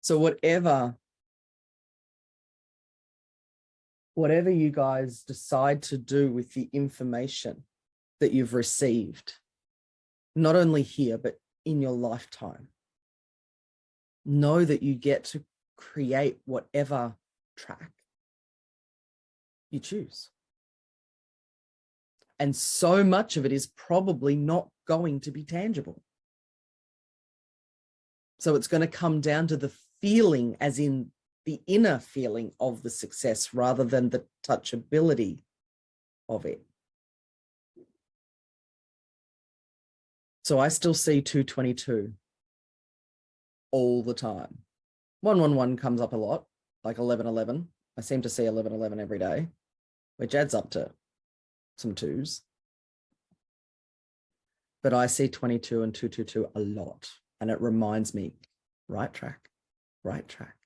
So whatever you guys decide to do with the information that you've received, not only here, but in your lifetime, know that you get to create whatever track you choose. And so much of it is probably not going to be tangible. So it's going to come down to the feeling, as in the inner feeling of the success, rather than the touchability of it. So I still see 222 all the time. 111 comes up a lot, like 1111. I seem to see 1111 every day, which adds up to some twos. But I see 22 and 222 a lot. And it reminds me, right track, right track.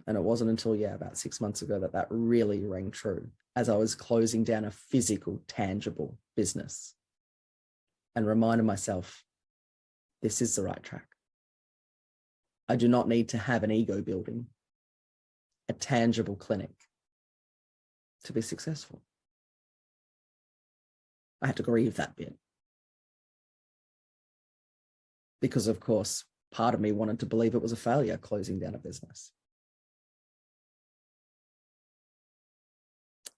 And it wasn't until, about 6 months ago that really rang true, as I was closing down a physical, tangible business and reminded myself, this is the right track. I do not need to have an ego building, a tangible clinic to be successful. I had to grieve that bit. Because, of course, part of me wanted to believe it was a failure, closing down a business.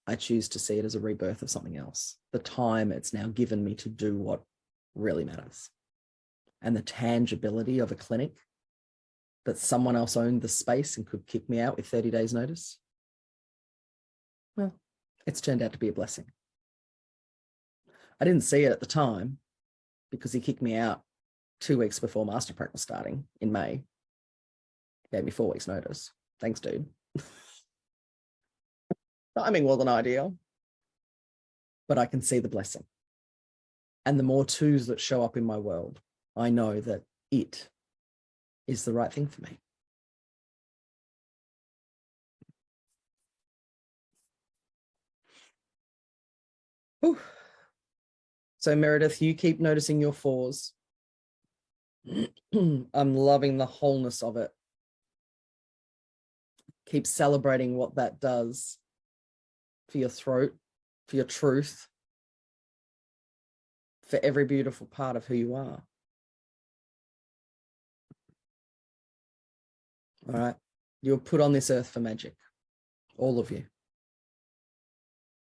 I choose to see it as a rebirth of something else. The time it's now given me to do what really matters. And the tangibility of a clinic, that someone else owned the space and could kick me out with 30 days notice. Well, it's turned out to be a blessing. I didn't see it at the time because he kicked me out 2 weeks before Master Prac was starting in May. Gave me 4 weeks notice. Thanks, dude. Timing wasn't ideal, but I can see the blessing. And the more twos that show up in my world, I know that it is the right thing for me. Whew. So Meredith, you keep noticing your fours. I'm loving the wholeness of it. Keep celebrating what that does for your throat, for your truth, for every beautiful part of who you are. All right. You're put on this earth for magic. All of you.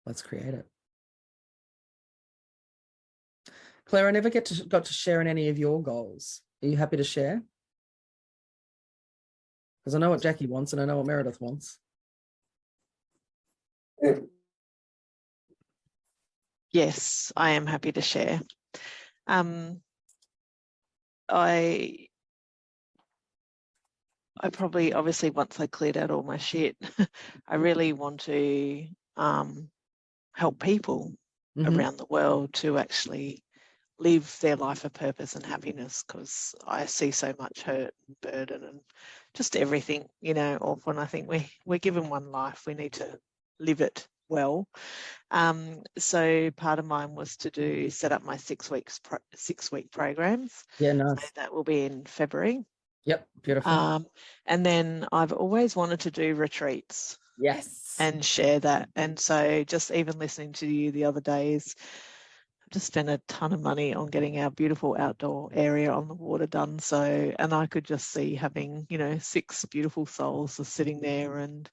Let's create it. Claire, I never got to share in any of your goals. Are you happy to share? Because I know what Jackie wants and I know what Meredith wants. Yes, I am happy to share. I probably, obviously, once I cleared out all my shit, I really want to help people around the world to actually live their life of purpose and happiness, because I see so much hurt and burden and just everything, awful. And I think we're given one life, we need to live it well. So part of mine was to set up my 6 week programs. Yeah, nice. So that will be in February. Yep, beautiful. And then I've always wanted to do retreats. Yes. And share that. And so just even listening to you the other days, I just spent a ton of money on getting our beautiful outdoor area on the water done. So, and I could just see having, 6 beautiful souls just sitting there. And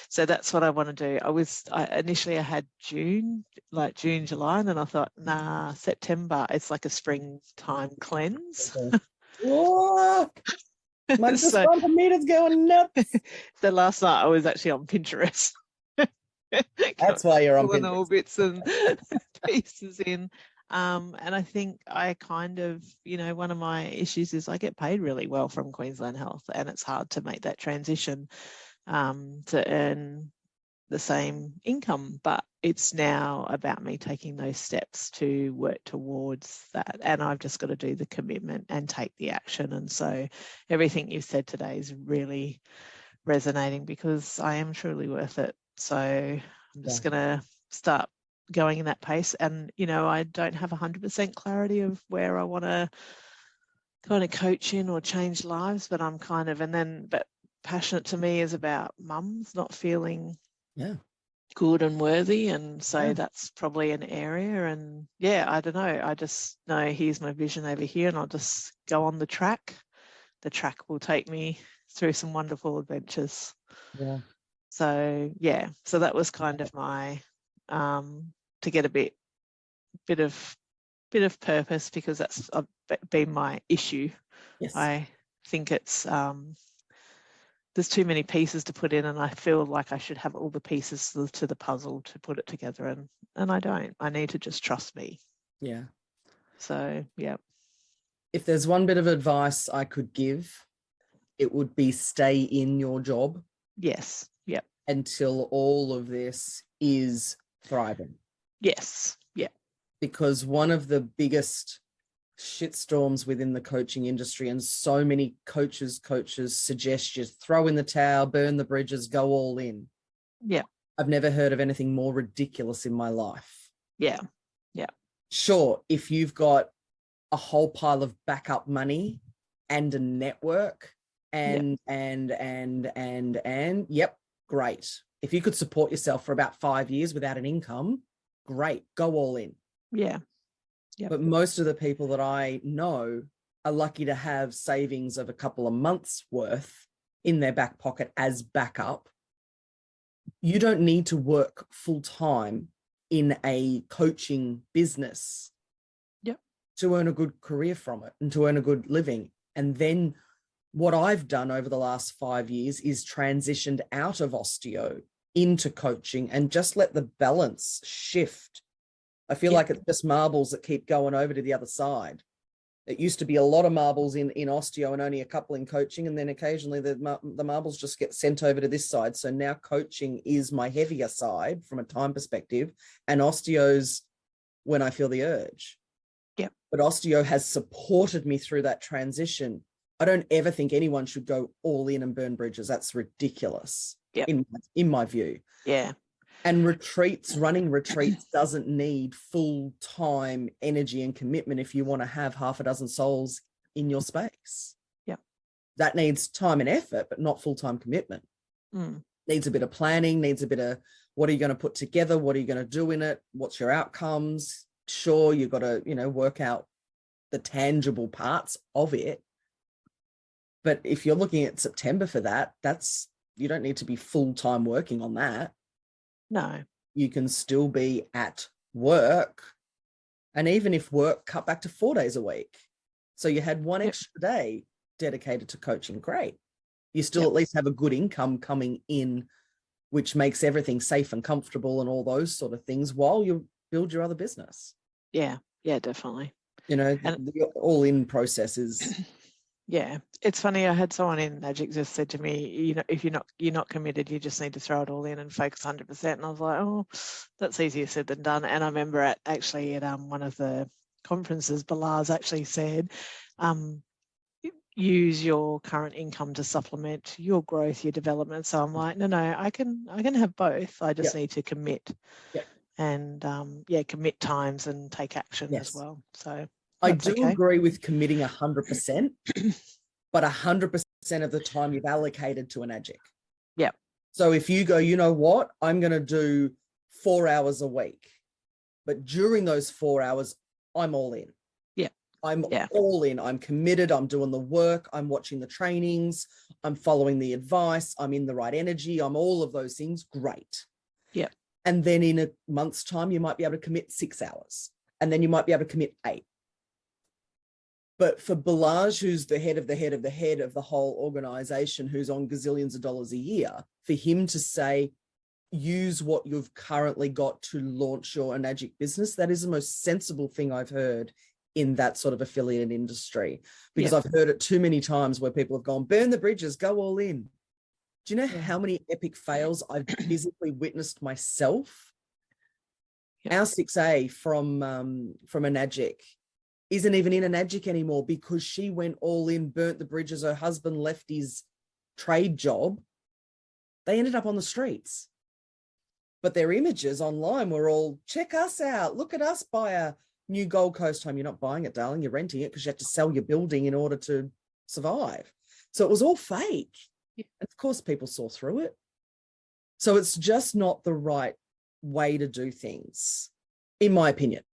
so that's what I want to do. Initially I had June, July, and then I thought, nah, September, it's like a springtime cleanse. Oh, my meter's going nuts. So last night I was actually on Pinterest. That's why you're on Pinterest. All bits and pieces in. And I think I kind of, one of my issues is I get paid really well from Queensland Health, and it's hard to make that transition to earn the same income. But it's now about me taking those steps to work towards that. And I've just got to do the commitment and take the action. And so everything you've said today is really resonating, because I am truly worth it. So I'm just going to start going in that pace. And, I don't have 100% clarity of where I want to kind of coaching or change lives, but I'm kind of, but passionate to me is about mums not feeling good and worthy. And so that's probably an area. And yeah, I don't know. I just know here's my vision over here, and I'll just go on the track. The track will take me through some wonderful adventures. Yeah. So yeah, so that was kind of my to get a bit of purpose, because that's been my issue. Yes. I think it's there's too many pieces to put in, and I feel like I should have all the pieces to the puzzle to put it together, and I don't. I need to just trust me. Yeah. So yeah. If there's one bit of advice I could give, it would be stay in your job. Yes. Yep. Until all of this is thriving. Yes. Yeah. Because one of the biggest shitstorms within the coaching industry, and so many coaches suggest you throw in the towel, burn the bridges, go all in. Yeah. I've never heard of anything more ridiculous in my life. Yeah. Yeah. Sure, if you've got a whole pile of backup money and a network and yep, great. If you could support yourself for about 5 years without an income, great, go all in. Yeah. Yep. But most of the people that I know are lucky to have savings of a couple of months worth in their back pocket as backup. You don't need to work full time in a coaching business to earn a good career from it and to earn a good living. And then what I've done over the last 5 years is transitioned out of osteo into coaching and just let the balance shift. I feel like it's just marbles that keep going over to the other side. It used to be a lot of marbles in osteo and only a couple in coaching, and then occasionally the marbles just get sent over to this side. So now coaching is my heavier side from a time perspective, and osteo's when I feel the urge. Yeah. But osteo has supported me through that transition. I don't ever think anyone should go all in and burn bridges. That's ridiculous in my view. Yeah. And running retreats doesn't need full-time energy and commitment if you want to have half a dozen souls in your space. Yeah. That needs time and effort, but not full-time commitment. Needs a bit of planning, needs a bit of what are you going to put together? What are you going to do in it? What's your outcomes? Sure, you've got to, work out the tangible parts of it. But if you're looking at September for that, you don't need to be full-time working on that. No. You can still be at work. And even if work cut back to 4 days a week, so you had one extra day dedicated to coaching, great. You still at least have a good income coming in, which makes everything safe and comfortable and all those sort of things while you build your other business. Yeah. Yeah, definitely. The all-in process is... Yeah, it's funny. I had someone in Magic just said to me, if you're not committed, you just need to throw it all in and focus 100%. And I was like, oh, that's easier said than done. And I remember at one of the conferences, Balazs actually said, use your current income to supplement your growth, your development. So I'm like, no, I can have both. I just need to commit, and commit times and take action as well. So. I do agree with committing 100%, but 100% of the time you've allocated to an AGIC. Yeah. So if you go, you know what, I'm going to do 4 hours a week, but during those 4 hours, I'm all in. Yeah. I'm all in. I'm committed. I'm doing the work. I'm watching the trainings. I'm following the advice. I'm in the right energy. I'm all of those things. Great. Yeah. And then in a month's time, you might be able to commit 6 hours, and then you might be able to commit 8. But for Balazs, who's the head of the whole organization, who's on gazillions of dollars a year, for him to say, use what you've currently got to launch your Enagic business, that is the most sensible thing I've heard in that sort of affiliate industry, because I've heard it too many times where people have gone, burn the bridges, go all in. Do you know how many epic fails I've physically witnessed myself? Our 6A from Enagic isn't even in Enagic anymore because she went all in, burnt the bridges. Her husband left his trade job. They ended up on the streets. But their images online were all, check us out. Look at us buy New Gold Coast home, you're not buying it, darling. You're renting it because you have to sell your building in order to survive. So it was all fake. Yeah. And of course, people saw through it. So it's just not the right way to do things, in my opinion.